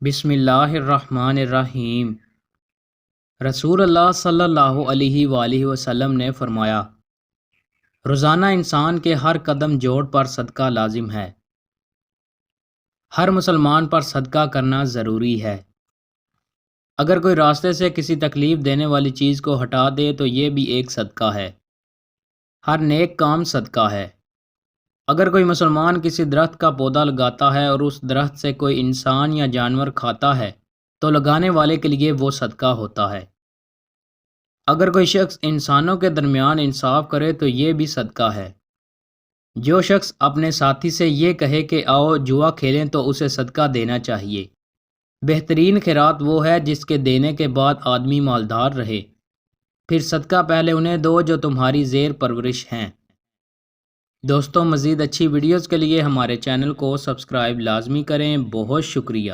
بسم اللہ الرحمن الرحیم۔ رسول اللہ صلی اللہ علیہ وآلہ وسلم نے فرمایا، روزانہ انسان کے ہر قدم جوڑ پر صدقہ لازم ہے۔ ہر مسلمان پر صدقہ کرنا ضروری ہے۔ اگر کوئی راستے سے کسی تکلیف دینے والی چیز کو ہٹا دے تو یہ بھی ایک صدقہ ہے۔ ہر نیک کام صدقہ ہے۔ اگر کوئی مسلمان کسی درخت کا پودا لگاتا ہے اور اس درخت سے کوئی انسان یا جانور کھاتا ہے تو لگانے والے کے لیے وہ صدقہ ہوتا ہے۔ اگر کوئی شخص انسانوں کے درمیان انصاف کرے تو یہ بھی صدقہ ہے۔ جو شخص اپنے ساتھی سے یہ کہے کہ آؤ جوا کھیلیں تو اسے صدقہ دینا چاہیے۔ بہترین خیرات وہ ہے جس کے دینے کے بعد آدمی مالدار رہے۔ پھر صدقہ پہلے انہیں دو جو تمہاری زیر پرورش ہیں۔ دوستوں، مزید اچھی ویڈیوز کے لیے ہمارے چینل کو سبسکرائب لازمی کریں۔ بہت شکریہ۔